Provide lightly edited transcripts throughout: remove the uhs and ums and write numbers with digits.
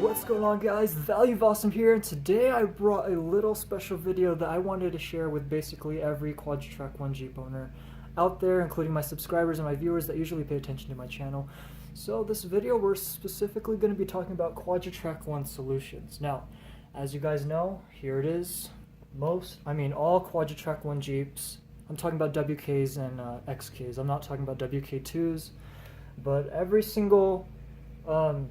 What's going on, guys? The Value of Awesome here, and today I brought a little special video that I wanted to share with basically every QuadraTrac I Jeep owner out there, including my subscribers and my viewers that usually pay attention to my channel. So this video, we're specifically going to be talking about QuadraTrac I solutions. Now, as you guys know, here it is. All QuadraTrac I Jeeps. I'm talking about WKs and XKs. I'm not talking about WK2s, but every single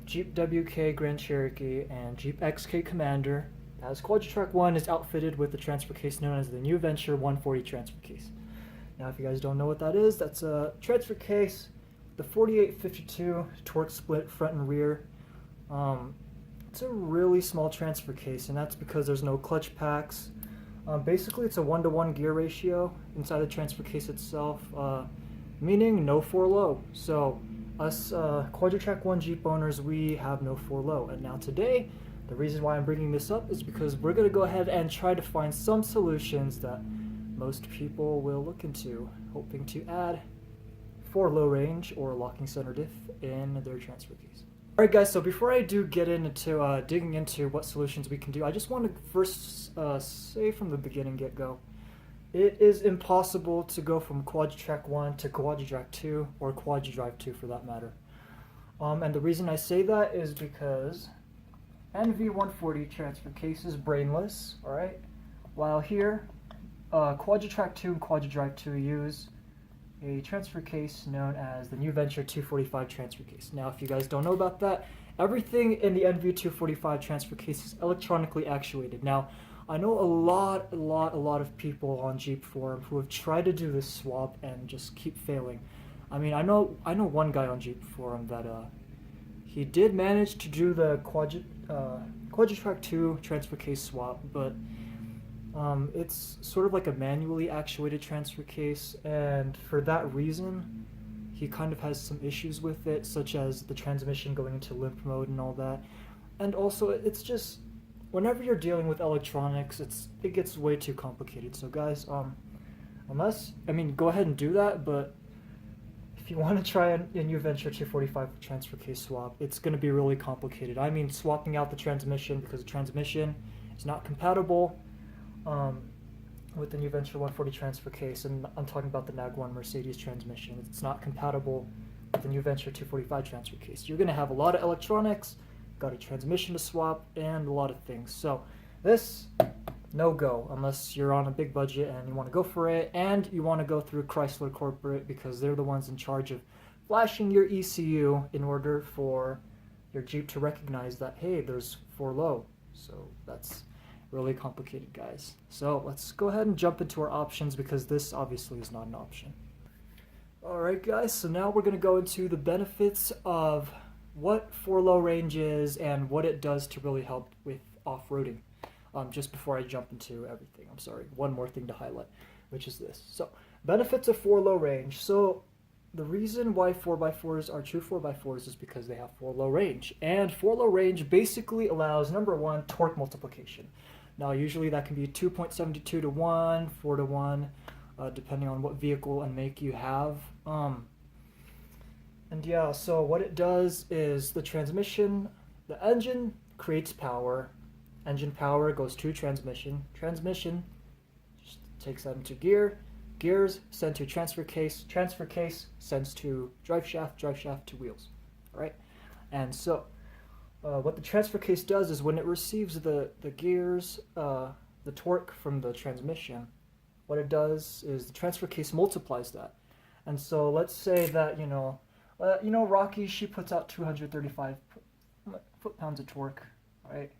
Jeep WK Grand Cherokee and Jeep XK Commander as QuadraTrac I is outfitted with the transfer case known as the New Venture 140 transfer case. Now, if you guys don't know what that is, that's a transfer case, the 4852 torque split front and rear. It's a really small transfer case, and that's because there's no clutch packs. Basically, it's a 1-to-1 gear ratio inside the transfer case itself, meaning no 4-low. So us QuadraTrac I Jeep owners, we have no 4-low. And now today, the reason why I'm bringing this up is because we're going to go ahead and try to find some solutions that most people will look into, hoping to add 4-low range or locking center diff in their transfer case. Alright guys, so before I do get into digging into what solutions we can do, I just want to first say from the beginning get-go, it is impossible to go from QuadraTrac I to QuadraTrac II or QuadraDrive 2 for that matter. And the reason I say that is because NV140 transfer case is brainless, alright? While here, QuadraTrac II and QuadraDrive 2 use a transfer case known as the New Venture 245 transfer case. Now, if you guys don't know about that, everything in the NV245 transfer case is electronically actuated. Now, I know a lot of people on Jeep forum who have tried to do this swap and just keep failing. I mean, I know one guy on Jeep forum that he did manage to do the QuadraTrac II transfer case swap, but it's sort of like a manually actuated transfer case, and for that reason, he kind of has some issues with it, such as the transmission going into limp mode and all that. And also, it's just, whenever you're dealing with electronics, it gets way too complicated. So guys, go ahead and do that, but if you want to try a New Venture 245 transfer case swap, it's going to be really complicated. I mean, swapping out the transmission, because the transmission is not compatible with the New Venture 140 transfer case, and I'm talking about the NAG1 Mercedes transmission. It's not compatible with the New Venture 245 transfer case. You're going to have a lot of electronics, got a transmission to swap, and a lot of things. So this, no go, unless you're on a big budget and you want to go for it, and you want to go through Chrysler Corporate, because they're the ones in charge of flashing your ECU in order for your Jeep to recognize that, hey, there's 4-low. So that's really complicated, guys. So let's go ahead and jump into our options, because this obviously is not an option. Alright guys, so now we're going to go into the benefits of what 4-low range is and what it does to really help with off-roading. Just before I jump into everything, I'm sorry, one more thing to highlight, which is this. So, benefits of 4-low range. So, the reason why 4x4s are true 4x4s is because they have 4-low range. And 4-low range basically allows, number one, torque multiplication. Now, usually that can be 2.72 to 1, 4 to 1, depending on what vehicle and make you have. And yeah, so what it does is the engine creates power. Engine power goes to transmission. Transmission just takes that into gear. Gears send to transfer case. Transfer case sends to drive shaft to wheels. All right? And so what the transfer case does is when it receives the gears, the torque from the transmission, what it does is the transfer case multiplies that. And so let's say that, Rocky, she puts out 235 foot-pounds of torque, right?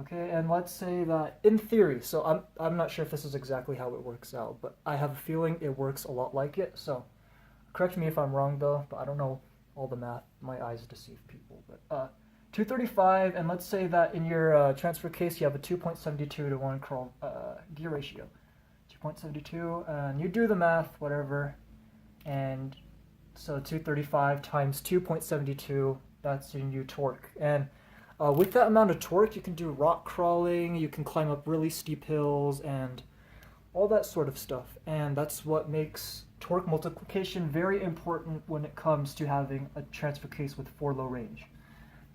Okay, and let's say that in theory, so I'm not sure if this is exactly how it works out, but I have a feeling it works a lot like it. So correct me if I'm wrong though, but I don't know all the math. My eyes deceive people. But 235, and let's say that in your transfer case you have a 2.72 to 1 gear ratio. 2.72, and you do the math, whatever, and so 235 times 2.72, that's your new torque. And with that amount of torque, you can do rock crawling, you can climb up really steep hills, and all that sort of stuff. And that's what makes torque multiplication very important when it comes to having a transfer case with 4-low range.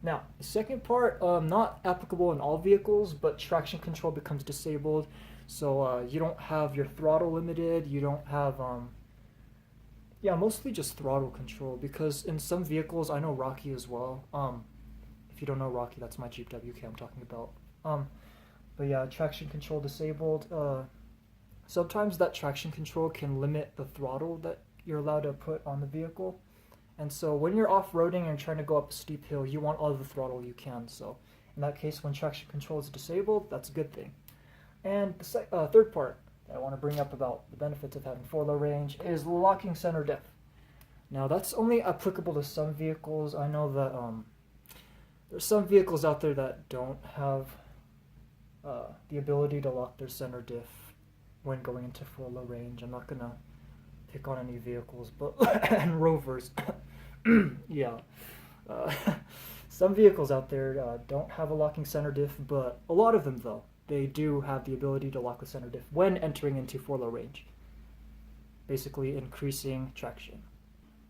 Now, the second part, not applicable in all vehicles, but traction control becomes disabled. So you don't have your throttle limited, you don't have, yeah, mostly just throttle control, because in some vehicles, I know Rocky as well. If you don't know Rocky, that's my Jeep WK I'm talking about. But yeah, traction control disabled. Sometimes that traction control can limit the throttle that you're allowed to put on the vehicle. And so when you're off-roading and trying to go up a steep hill, you want all the throttle you can. So in that case, when traction control is disabled, that's a good thing. And the third part that I want to bring up about the benefits of having low range is locking center diff. Now that's only applicable to some vehicles. I know that there's some vehicles out there that don't have the ability to lock their center diff when going into low range. I'm not gonna pick on any vehicles, but and Rovers. Yeah. Some vehicles out there don't have a locking center diff, but a lot of them, though, they do have the ability to lock the center diff when entering into low range, basically increasing traction.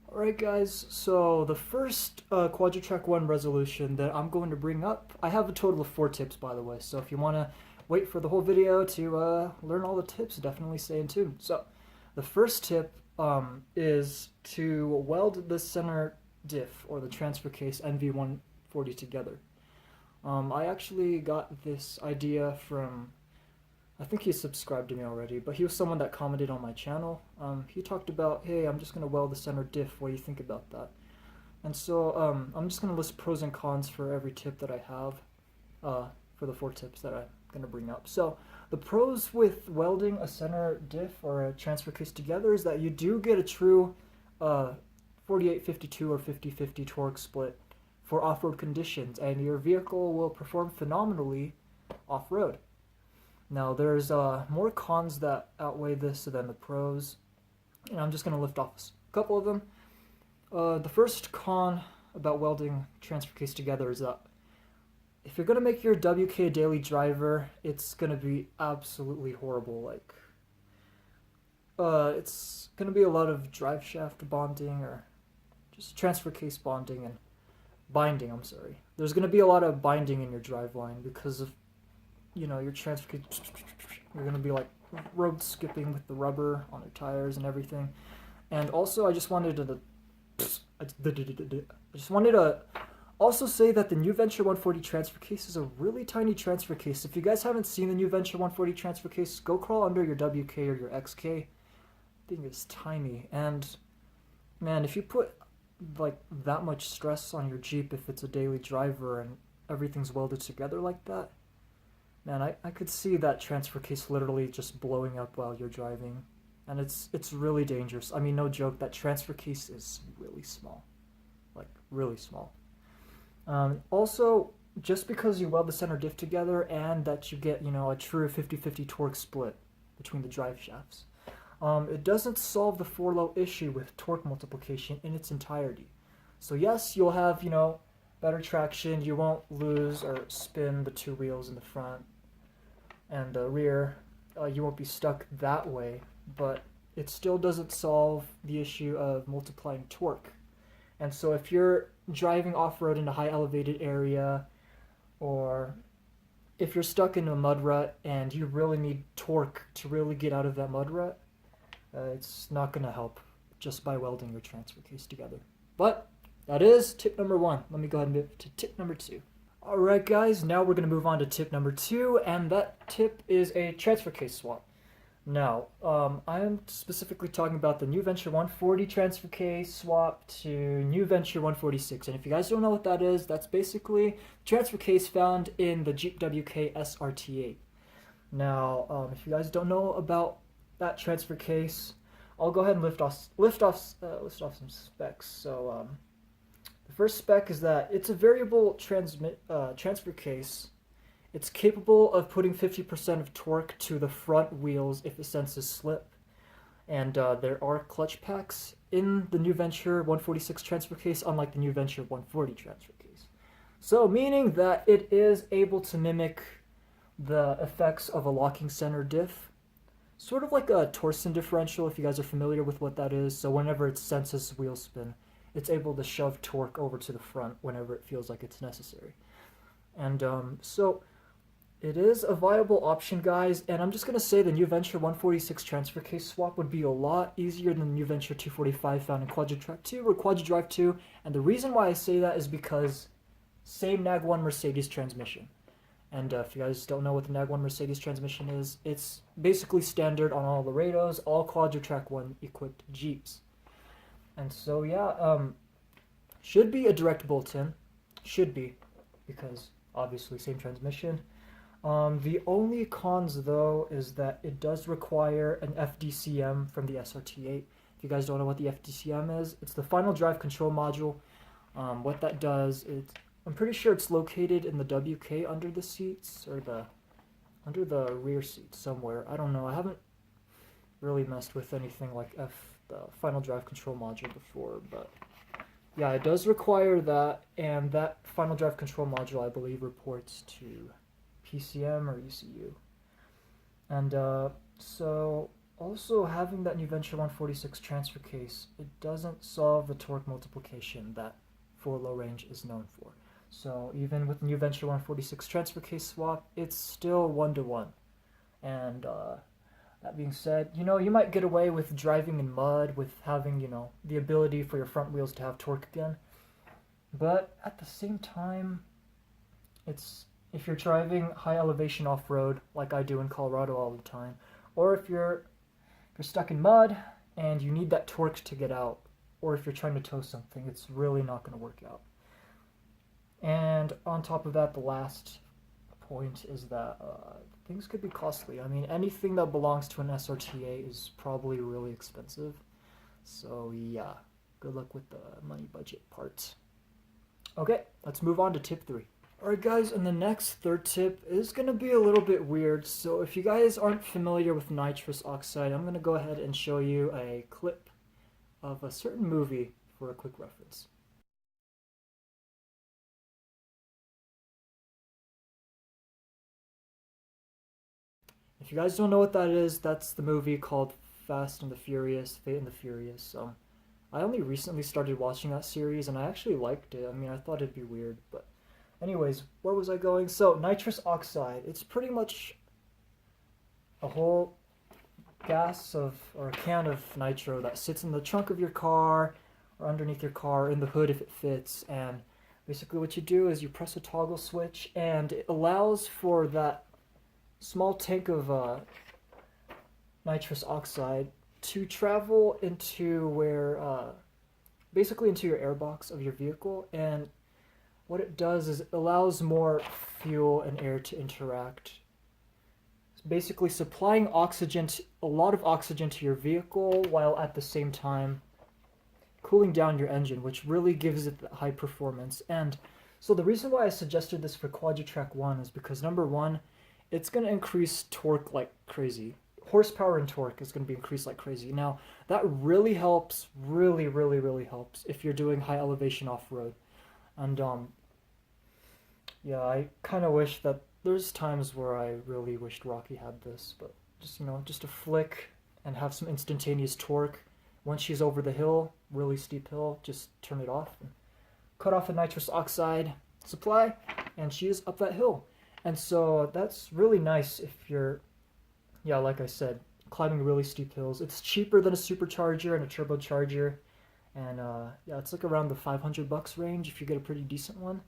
Alright guys, so the first QuadraTrac I resolution that I'm going to bring up, I have a total of 4 tips, by the way, so if you want to wait for the whole video to learn all the tips, definitely stay in tune. So the first tip is to weld the center diff, or the transfer case, NV140 together. I actually got this idea from, I think he subscribed to me already, but he was someone that commented on my channel. He talked about, hey, I'm just going to weld the center diff, what do you think about that? And so I'm just going to list pros and cons for every tip that I have, for the 4 tips that I'm going to bring up. So the pros with welding a center diff or a transfer case together is that you do get a true 48-52 or 50-50 torque split for off-road conditions, and your vehicle will perform phenomenally off-road. Now there's more cons that outweigh this than the pros, and I'm just going to lift off a couple of them. The first con about welding transfer case together is that if you're going to make your WK a daily driver, it's going to be absolutely horrible. Like, it's going to be a lot of drive shaft bonding, or just transfer case bonding and binding, I'm sorry. There's going to be a lot of binding in your driveline because of, you know, your transfer case. You're going to be like road skipping with the rubber on your tires and everything. And also, I just wanted to also say that the new Venture 140 transfer case is a really tiny transfer case. If you guys haven't seen the new Venture 140 transfer case, go crawl under your WK or your XK. Thing is tiny, and man, if you put like that much stress on your Jeep, if it's a daily driver and everything's welded together like that, man, I could see that transfer case literally just blowing up while you're driving, and it's really dangerous. I mean, no joke, that transfer case is really small, like really small. Also, just because you weld the center diff together and that you get, you know, a true 50-50 torque split between the drive shafts, it doesn't solve the for-low issue with torque multiplication in its entirety. So yes, you'll have, you know, better traction, you won't lose or spin the 2 wheels in the front and the rear, you won't be stuck that way, but it still doesn't solve the issue of multiplying torque. And so if you're driving off-road in a high elevated area, or if you're stuck in a mud rut and you really need torque to really get out of that mud rut, it's not going to help just by welding your transfer case together. But that is tip number 1. Let me go ahead and move to tip number 2. Alright guys, now we're going to move on to tip number 2, and that tip is a transfer case swap. Now, I am specifically talking about the new Venture 140 transfer case swap to new Venture 146. And if you guys don't know what that is, that's basically transfer case found in the Jeep WK SRT8. Now, if you guys don't know about that transfer case, I'll go ahead and list off some specs. So, the first spec is that it's a variable transfer case. It's capable of putting 50% of torque to the front wheels if it senses slip. And there are clutch packs in the new Venture 146 transfer case, unlike the new Venture 140 transfer case. So, meaning that it is able to mimic the effects of a locking center diff. Sort of like a torsion differential, if you guys are familiar with what that is. So whenever it senses wheel spin, it's able to shove torque over to the front whenever it feels like it's necessary. And so it is a viable option, guys, and I'm just going to say the new Venture 146 transfer case swap would be a lot easier than the new Venture 245 found in QuadraTrac II or QuadraDrive 2, and the reason why I say that is because same NAG1 Mercedes transmission. And if you guys don't know what the NAG1 Mercedes transmission is, it's basically standard on all Laredos, all QuadraTrac I equipped Jeeps. And so yeah, should be a direct bolt-in, should be, because obviously same transmission. The only cons though is that it does require an FDCM from the SRT8. If you guys don't know what the FDCM is, it's the final drive control module. What that does is, I'm pretty sure it's located in the WK under the seats, or under the rear seats somewhere. I don't know. I haven't really messed with anything like the final drive control module before, but yeah, it does require that, and that final drive control module, I believe, reports to PCM or ECU. And so also having that new Venture 146 transfer case, it doesn't solve the torque multiplication that for low range is known for. So even with the new Venture 146 transfer case swap, it's still 1-to-1. And that being said, you might get away with driving in mud, with having, the ability for your front wheels to have torque again. But at the same time, if you're driving high elevation off-road, like I do in Colorado all the time, or if you're stuck in mud and you need that torque to get out, or if you're trying to tow something, it's really not going to work out. And on top of that, the last point is that things could be costly. I mean, anything that belongs to an SRTA is probably really expensive. So yeah, good luck with the money budget part. Okay, let's move on to tip 3. Alright guys, and the next third tip is going to be a little bit weird. So if you guys aren't familiar with nitrous oxide, I'm going to go ahead and show you a clip of a certain movie for a quick reference. If you guys don't know what that is, that's the movie called Fast and the Furious, Fate and the Furious. I only recently started watching that series, and I actually liked it. I mean, I thought it'd be weird, but anyways, where was I going? So, nitrous oxide, it's pretty much a whole or a can of nitro that sits in the trunk of your car, or underneath your car, in the hood if it fits, and basically what you do is you press a toggle switch, and it allows for that small tank of nitrous oxide to travel into basically into your airbox of your vehicle, and what it does is it allows more fuel and air to interact. It's basically supplying a lot of oxygen to your vehicle, while at the same time cooling down your engine, which really gives it the high performance. And so the reason why I suggested this for QuadraTrac I is because, number one, it's going to increase torque like crazy. Horsepower and torque is going to be increased like crazy. Now, that really helps, really, really, really helps if you're doing high elevation off-road. And yeah, I kind of wish that there's times where I really wished Rocky had this, but just a flick and have some instantaneous torque. Once she's over the hill, really steep hill, just turn it off and cut off the nitrous oxide supply, and she's up that hill. And so that's really nice if you're, like I said, climbing really steep hills. It's cheaper than a supercharger and a turbocharger, and it's like around the $500 range if you get a pretty decent one.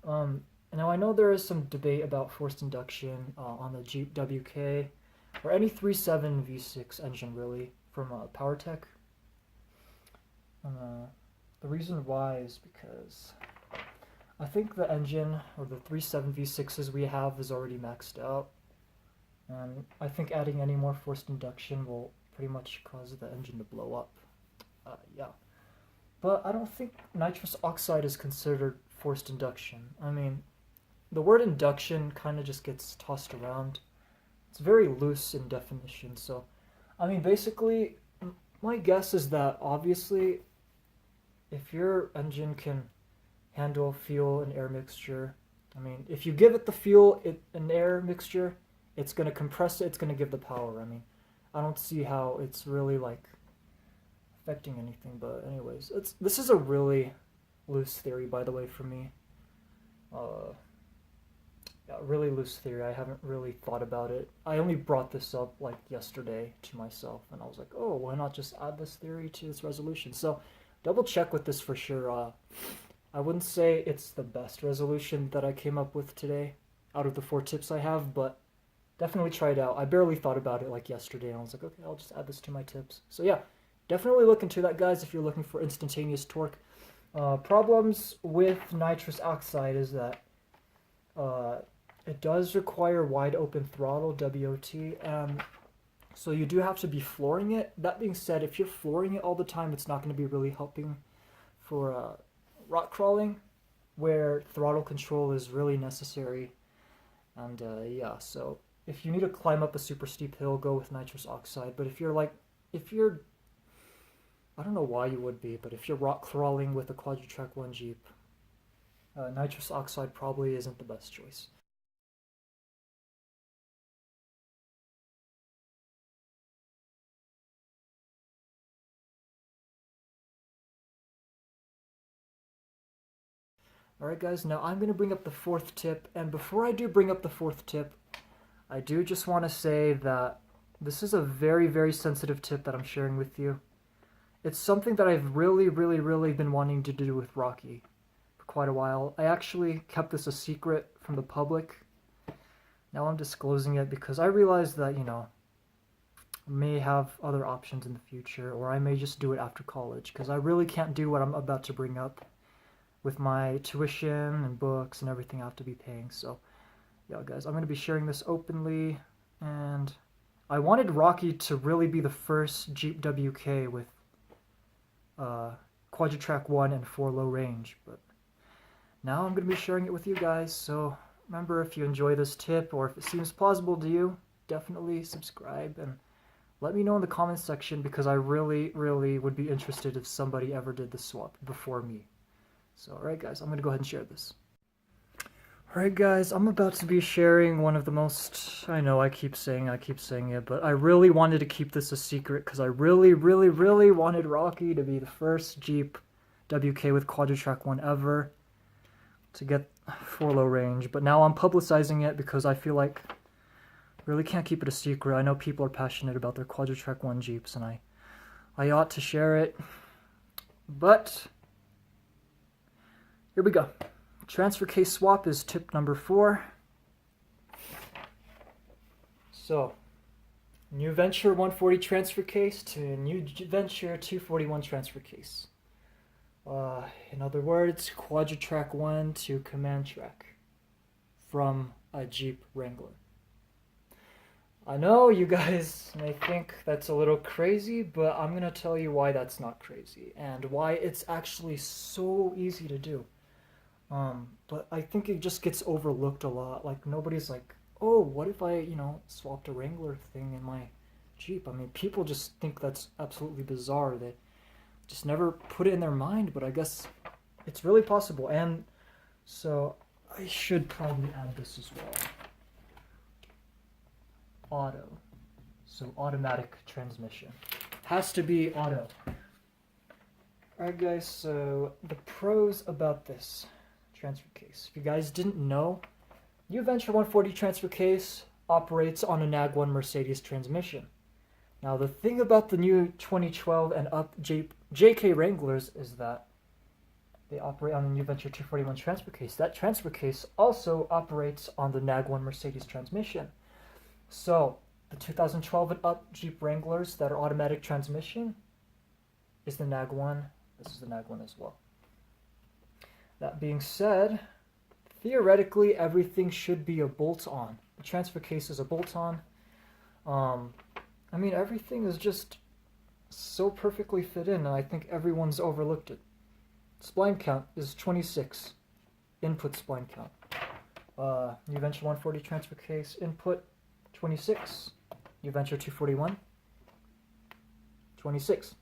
Now I know there is some debate about forced induction on the Jeep WK or any 3.7 V6 engine really from PowerTech. The reason why is because I think the engine, or the 3.7 V6s we have, is already maxed out. And I think adding any more forced induction will pretty much cause the engine to blow up. Yeah. But I don't think nitrous oxide is considered forced induction. I mean, the word induction kind of just gets tossed around. It's very loose in definition. So, I mean, basically, my guess is that obviously, if your engine can handle fuel and air mixture, I mean, if you give it the fuel and air mixture, it's going to compress it, it's going to give the power. I mean, I don't see how it's really like affecting anything. But anyways, this is a really loose theory, by the way, for me. Yeah, really loose theory. I haven't really thought about it. I only brought this up like yesterday to myself, and I was like, oh, why not just add this theory to this resolution? So double check with this for sure. I wouldn't say it's the best resolution that I came up with today out of the 4 tips I have, but definitely try it out. I barely thought about it like yesterday, and I was like, okay, I'll just add this to my tips. So yeah, definitely look into that, guys, if you're looking for instantaneous torque. Problems with nitrous oxide is that it does require wide open throttle, WOT, and so you do have to be flooring it. That being said, if you're flooring it all the time, it's not going to be really helping for rock crawling, where throttle control is really necessary. And yeah, so if you need to climb up a super steep hill, go with nitrous oxide. But if you're I don't know why you would be, but if you're rock crawling with a QuadraTrac I Jeep, nitrous oxide probably isn't the best choice. Alright guys, now I'm going to bring up the 4th tip, and before I do bring up the 4th tip, I do just want to say that this is a very, very sensitive tip that I'm sharing with you. It's something that I've really been wanting to do with Rocky for quite a while. I actually kept this a secret from the public. Now I'm disclosing it because I realized that, you know, I may have other options in the future, or I may just do it after college, because I really can't do what I'm about to bring up with my tuition and books and everything I have to be paying. So yeah, guys, I'm going to be sharing this openly, and I wanted Rocky to really be the first Jeep WK with QuadraTrac I and 4 low range, but now I'm going to be sharing it with you guys. So remember, if you enjoy this tip, or if it seems plausible to you, definitely subscribe and let me know in the comments section, because I really would be interested if somebody ever did the swap before me. So alright guys, I'm going to go ahead and share this. Alright guys, I'm about to be sharing one of the most, I know I keep saying it, but I really wanted to keep this a secret, because I really wanted Rocky to be the first Jeep WK with QuadraTrac I ever to get 4 low range. But now I'm publicizing it because I feel like I really can't keep it a secret. I know people are passionate about their QuadraTrac I Jeeps, and I ought to share it. But here we go. Transfer case swap is tip number 4. So, new Venture 140 transfer case to new Venture 241 transfer case. In other words, QuadraTrac I to Command Track from a Jeep Wrangler. I know you guys may think that's a little crazy, but I'm going to tell you why that's not crazy, and why it's actually so easy to do. But I think it just gets overlooked a lot. Like, nobody's like, oh, what if I, swapped a Wrangler thing in my Jeep? I mean, people just think that's absolutely bizarre. They just never put it in their mind, but I guess it's really possible. And so I should probably add this as well. Auto. So automatic transmission. Has to be auto. Alright guys, so the pros about this transfer case. If you guys didn't know, new Venture 140 transfer case operates on a NAG 1 Mercedes transmission. Now the thing about the new 2012 and up JK Wranglers is that they operate on the new Venture 241 transfer case. That transfer case also operates on the NAG 1 Mercedes transmission. So the 2012 and up Jeep Wranglers that are automatic transmission is the NAG 1. This is the NAG 1 as well. That being said, theoretically everything should be a bolt-on. The transfer case is a bolt-on. I mean, everything is just so perfectly fit in, and I think everyone's overlooked it. Spline count is 26. Input spline count. New Venture 140 transfer case input 26. New Venture 241 26.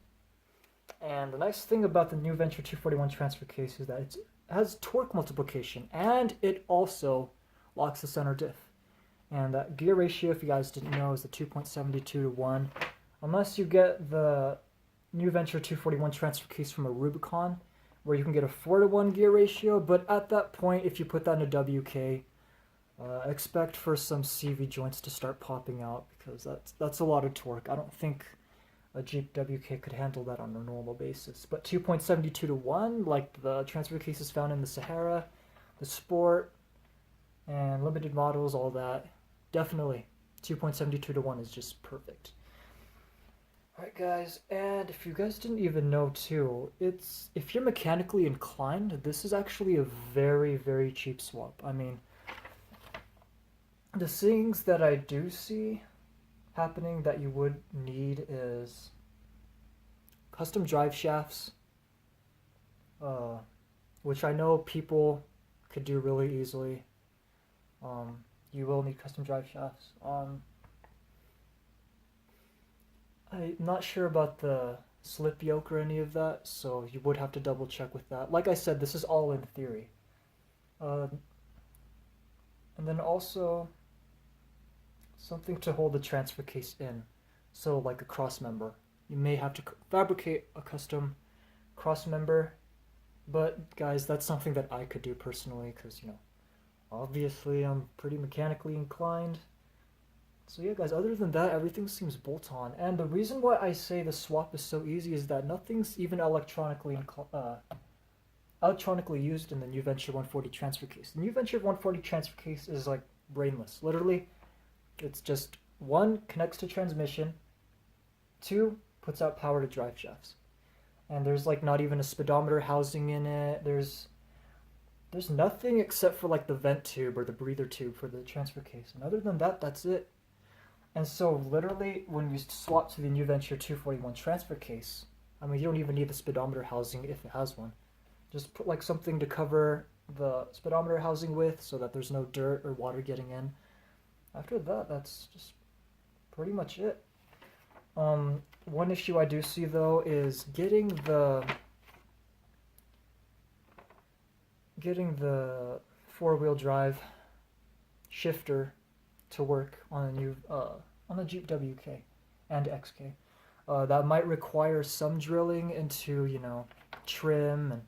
And the nice thing about the new Venture 241 transfer case is that it has torque multiplication, and it also locks the center diff. And that gear ratio, if you guys didn't know, is the 2.72 to 1. Unless you get the new Venture 241 transfer case from a Rubicon, where you can get a 4-to-1 gear ratio, but at that point, if you put that in a WK, expect for some CV joints to start popping out, because that's a lot of torque. I don't think a Jeep WK could handle that on a normal basis. But 2.72 to 1, like the transfer cases found in the Sahara, the Sport, and limited models, all that, definitely 2.72 to 1 is just perfect. Alright guys, and if you guys didn't even know too, if you're mechanically inclined, this is actually a very, very cheap swap. I mean, the things that I do see happening that you would need is custom drive shafts, which I know people could do really easily. You will need custom drive shafts. I'm not sure about the slip yoke or any of that, so you would have to double check with that. Like I said, this is all in theory. And then also something to hold the transfer case in, so like a cross member. You may have to fabricate a custom cross member, but guys, that's something that I could do personally, because, you know, obviously I'm pretty mechanically inclined. So yeah guys, other than that, everything seems bolt-on. And the reason why I say the swap is so easy is that nothing's even electronically used in the new Venture 140 transfer case. The new Venture 140 transfer case is like brainless. Literally, it's just 1, connects to transmission, 2, puts out power to drive shafts. And there's like not even a speedometer housing in it. There's nothing except for like the vent tube or the breather tube for the transfer case. And other than that, that's it. And so literally when you swap to the new Venture 241 transfer case, I mean, you don't even need the speedometer housing if it has one. Just put like something to cover the speedometer housing with so that there's no dirt or water getting in. After that, that's just pretty much it. One issue I do see though is getting the 4-wheel drive shifter to work on a new on the Jeep WK and XK. That might require some drilling into, you know, trim and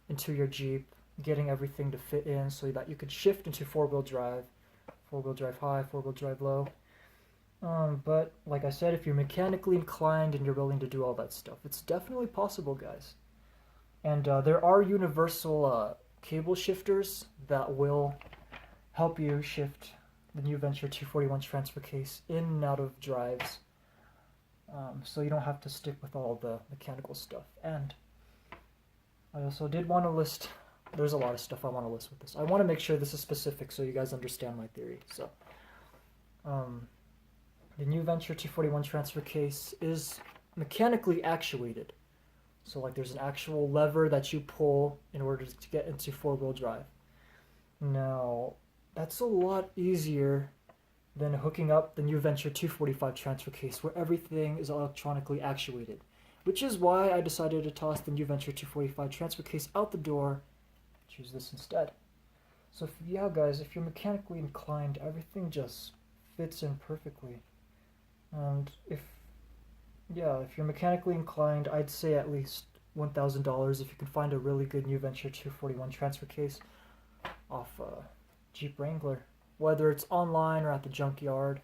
into your Jeep, getting everything to fit in so that you could shift into 4-wheel drive high, 4-wheel drive low. But like I said, if you're mechanically inclined and you're willing to do all that stuff, it's definitely possible, guys. And there are universal cable shifters that will help you shift the new Venture 241 transfer case in and out of drives, so you don't have to stick with all the mechanical stuff. And I also did want to list, there's a lot of stuff I want to list with this. I want to make sure this is specific so you guys understand my theory. So the new Venture 241 transfer case is mechanically actuated. So like there's an actual lever that you pull in order to get into 4-wheel drive. Now, that's a lot easier than hooking up the new Venture 245 transfer case where everything is electronically actuated, which is why I decided to toss the new Venture 245 transfer case out the door, choose this instead. So yeah guys, if you're mechanically inclined, everything just fits in perfectly. And if you're mechanically inclined, I'd say at least $1,000 if you can find a really good new Venture 241 transfer case off Jeep Wrangler, whether it's online or at the junkyard.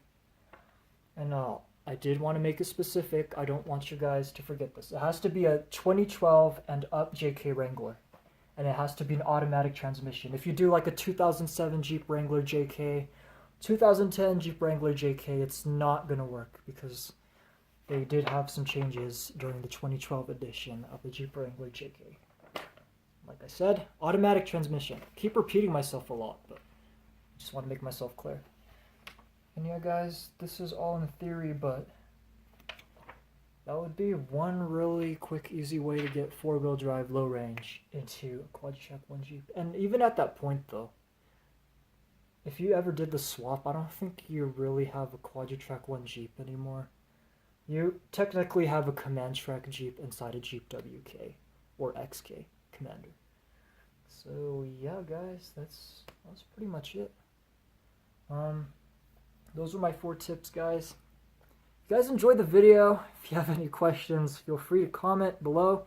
And I did want to make it specific. I don't want you guys to forget this. It has to be a 2012 and up JK Wrangler, and it has to be an automatic transmission. If you do like a 2007 Jeep Wrangler JK, 2010 Jeep Wrangler JK, it's not gonna work because they did have some changes during the 2012 edition of the Jeep Wrangler JK. Like I said, automatic transmission. Keep repeating myself a lot, but I just want to make myself clear. And yeah guys, this is all in theory, but that would be one really quick, easy way to get 4-wheel drive low range into a QuadraTrac I Jeep. And even at that point though, if you ever did the swap, I don't think you really have a QuadraTrac I Jeep anymore. You technically have a Command Track Jeep inside a Jeep WK or XK Commander. So yeah guys, that's pretty much it. Those were my 4 tips, guys. you guys enjoyed the video, if you have any questions, feel free to comment below.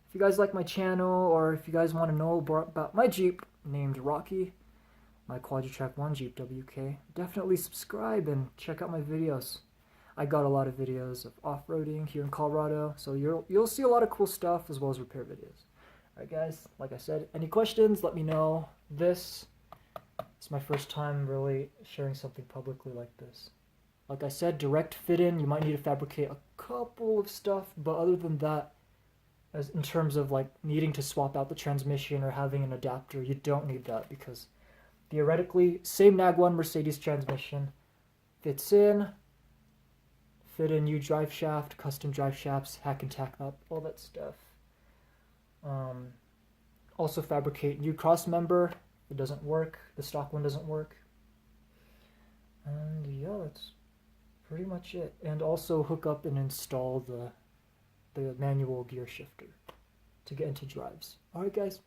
If you guys like my channel, or if you guys want to know about my Jeep named Rocky, my QuadraTrac I Jeep WK, definitely subscribe and check out my videos. I got a lot of videos of off-roading here in Colorado, so you'll see a lot of cool stuff as well as repair videos. Alright guys, like I said, any questions, let me know. This is my first time really sharing something publicly like this. Like I said, direct fit in, you might need to fabricate a couple of stuff, but other than that, as in terms of like needing to swap out the transmission or having an adapter, you don't need that, because theoretically, same NAG1 Mercedes transmission fits in, fit in new drive shaft, custom drive shafts, hack and tack up, all that stuff. Also fabricate new cross member. It doesn't work, the stock one doesn't work. And yeah, that's pretty much it. And also hook up and install the manual gear shifter to get into drives. Alright guys,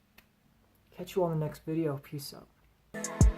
catch you on the next video. Peace out.